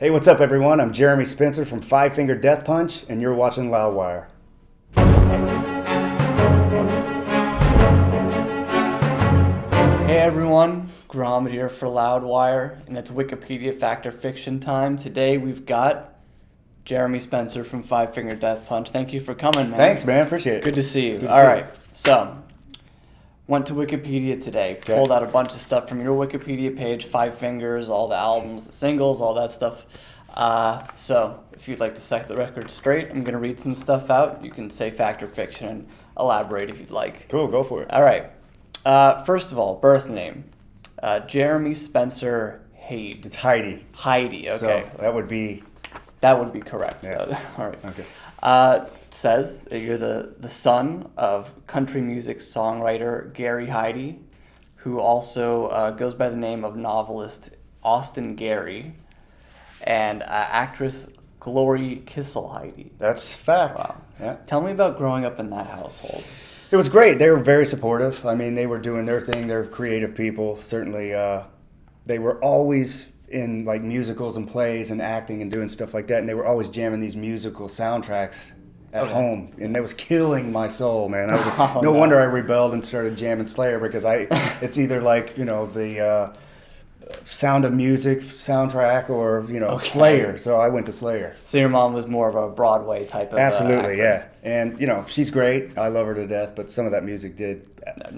Hey, what's up, everyone? I'm Jeremy Spencer from Five Finger Death Punch, and you're watching Loudwire. Hey everyone, Gruhamed here for Loudwire, and it's Wikipedia Fact or Fiction time. Today we've got Jeremy Spencer from Five Finger Death Punch. Thank you for coming, man. Thanks, man. Appreciate it. Good to see you. Good to All see right, you. so went to Wikipedia today, Okay. pulled out a bunch of stuff from your Wikipedia page, Five Fingers, all the albums, the singles, all that stuff. So if you'd like to set the record straight, I'm going to read some stuff out. You can say fact or fiction and elaborate if you'd like. Cool, go for it. All right. First of all, birth name. Jeremy Spencer Hade. It's Heidi. Heidi, okay. So that would be... That would be correct. Yeah. All right. Okay. It says that you're the son of country music songwriter Gary Heidi, who also goes by the name of novelist Austin Gary, and actress Glory Kissel Heidi. That's fact. Wow. Yeah. Tell me about growing up in that household. It was great. They were very supportive. I mean, they were doing their thing. They're creative people. Certainly, they were always in like musicals and plays and acting and doing stuff like that. And they were always jamming these musical soundtracks at home, and that was killing my soul, man. No wonder I rebelled and started jamming Slayer, because it's either like, you know, the Sound of Music soundtrack or, you know, Slayer. So I went to Slayer. So your mom was more of a Broadway type of Absolutely, actress. yeah. And, you know, she's great. I love her to death, but some of that music did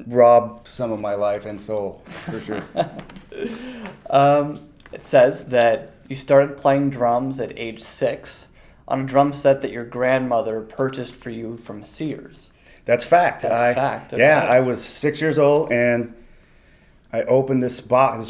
rob some of my life and soul, for sure. It says that you started playing drums at age 6 on a drum set that your grandmother purchased for you from Sears. That's fact. That's fact. Okay. Yeah, I was 6 years old, and I opened this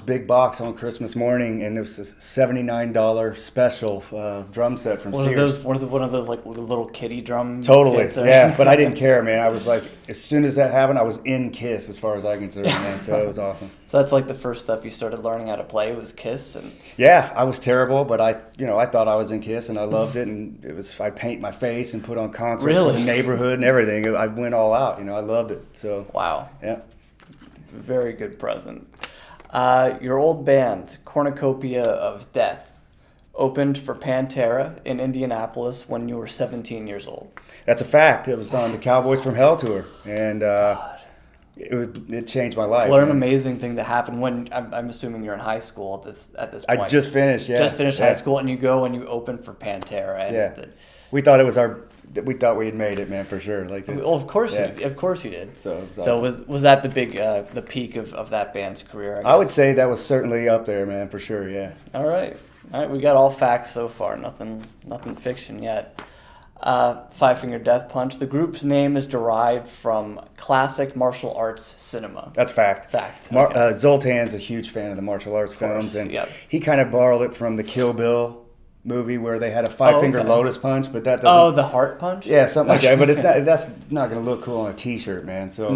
big box on Christmas morning, and it was a $79 special drum set from Sears. One of those like little kiddie drum Totally, kits, or... yeah. But I didn't care, man. I was like, as soon as that happened, I was in Kiss, as far as I consider, man. So it was awesome. So that's like the first stuff you started learning how to play was Kiss, and yeah, I was terrible, but I thought I was in Kiss, and I loved it, and I'd paint my face and put on concerts for the neighborhood and everything. I went all out, I loved it. So wow, yeah. Very good present. Your old band, Cornucopia of Death, opened for Pantera in Indianapolis when you were 17 years old. That's a fact. It was on the Cowboys from Hell tour, and it changed my life. What an amazing thing to happen when I'm assuming you're in high school at this point. I just finished, yeah. Just finished high school, and you go and you open for Pantera. And yeah. We thought we had made it, man, for sure. Like, well, of course you did. So, it was awesome. So was that the big the peak of that band's career? I guess? I would say that was certainly up there, man, for sure. Yeah. All right. We got all facts so far. Nothing fiction yet. Five Finger Death Punch. The group's name is derived from classic martial arts cinema. That's fact. Fact. Zoltan's a huge fan of the martial arts films, and he kind of borrowed it from the Kill Bill movie where they had a five-finger lotus punch, but that doesn't... Oh, the heart punch? Yeah, something like that, but that's not going to look cool on a T-shirt, man. So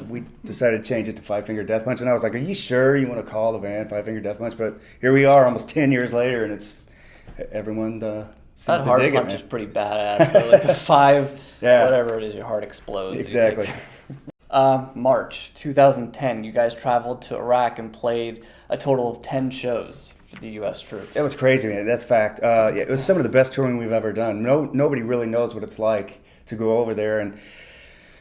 we decided to change it to Five Finger Death Punch, and I was like, are you sure you want to call the band Five Finger Death Punch? But here we are almost 10 years later, and everyone seems that to heart dig punch it, is pretty badass, though. Like the five, whatever it is, your heart explodes. Exactly. March 2010, you guys traveled to Iraq and played a total of 10 shows for the U.S. troops. It was crazy, man. That's fact. It was some of the best touring we've ever done. Nobody really knows what it's like to go over there, and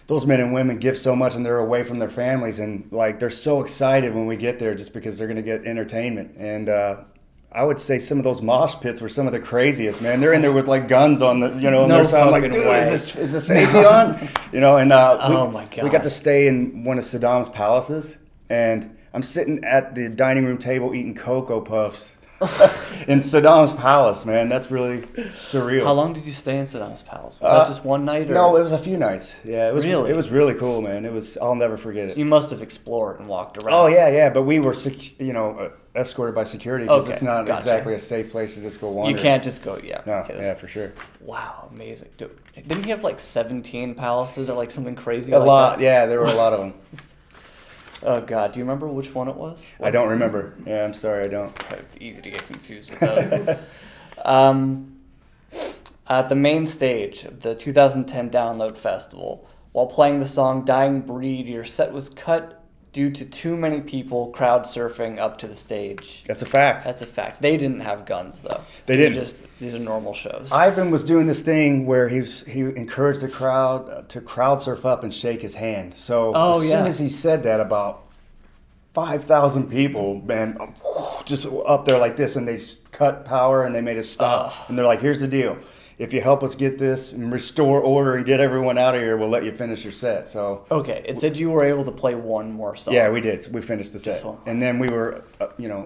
those men and women give so much, and they're away from their families, and like they're so excited when we get there just because they're going to get entertainment. And I would say some of those mosh pits were some of the craziest, man. They're in there with like guns on on their side. I'm like, dude, is the safety on? And oh my God. We got to stay in one of Saddam's palaces, and I'm sitting at the dining room table eating Cocoa Puffs in Saddam's palace, man. That's really surreal. How long did you stay in Saddam's palace? Was that just one night? Or? No, it was a few nights. Yeah, it was really? It was really cool, man. I'll never forget it. You must have explored and walked around. Oh yeah, but we were escorted by security because it's not exactly a safe place to just go wander. You can't just go, No, yeah, for sure. Wow, amazing. Dude, didn't he have like 17 palaces or like something crazy a like lot, that? Yeah, there were a lot of them. Oh, God. Do you remember which one it was? I don't remember. Yeah, I'm sorry, I don't. It's easy to get confused with those. At the main stage of the 2010 Download Festival, while playing the song Dying Breed, your set was cut due to too many people crowd surfing up to the stage. That's a fact. That's a fact. They didn't have guns, though. They didn't. These are normal shows. Ivan was doing this thing where he encouraged the crowd to crowd surf up and shake his hand. So as soon as he said that, about 5,000 people, man, just up there like this, and they cut power and they made us stop. And they're like, here's the deal. If you help us get this and restore order and get everyone out of here, we'll let you finish your set. So okay, it said you were able to play one more song. Yeah, we did. We finished the set, and then we were,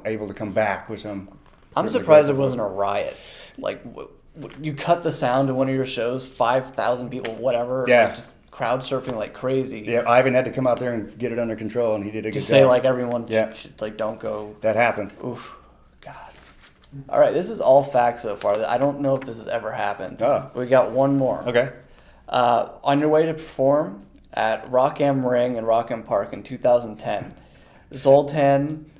able to come back, which I'm surprised it wasn't a riot. Like, you cut the sound in one of your shows, 5,000 people, whatever, like, just crowd surfing like crazy. Yeah, Ivan had to come out there and get it under control, and he did a good job. Just say like everyone should like don't go. That happened. Oof, God. All right, this is all facts so far. I don't know if this has ever happened. Oh. We got one more. Okay. On your way to perform at Rock Am Ring and Rock Am Park in 2010, Zoltan,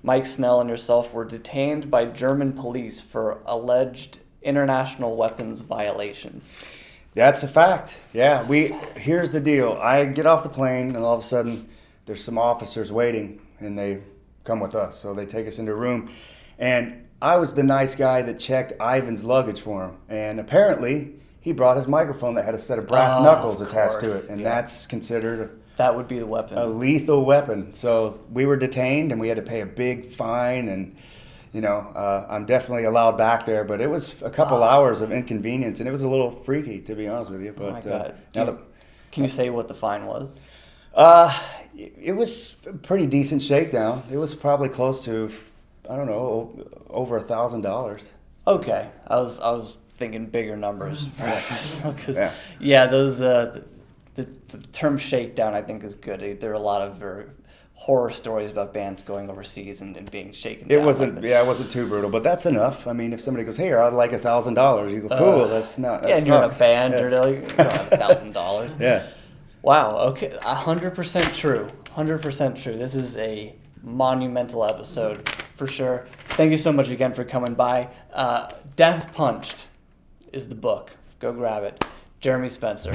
Mike Snell, and yourself were detained by German police for alleged international weapons violations. That's a fact. Yeah, here's the deal. I get off the plane, and all of a sudden, there's some officers waiting, and they come with us. So they take us into a room, and I was the nice guy that checked Ivan's luggage for him. And apparently, he brought his microphone that had a set of brass knuckles attached to it, and that's considered that would be the weapon. A lethal weapon. So we were detained, and we had to pay a big fine, and I'm definitely allowed back there, but it was a couple hours of inconvenience, and it was a little freaky, to be honest with you. But, oh my God. Can you say what the fine was? It was a pretty decent shakedown. It was probably close to, I don't know, over $1,000. Okay. I was thinking bigger numbers. Because, those, the term shakedown, I think, is good. There are a lot of horror stories about bands going overseas and being shaken down. It wasn't too brutal, but that's enough. I mean, if somebody goes, "Hey, I'd like $1,000," you go, "Cool, that's not." And you're in a band, you're like, you don't have $1,000. Yeah. Wow. Okay. 100% true. 100% true. This is a monumental episode for sure. Thank you so much again for coming by. Death Punched is the book. Go grab it. Jeremy Spencer.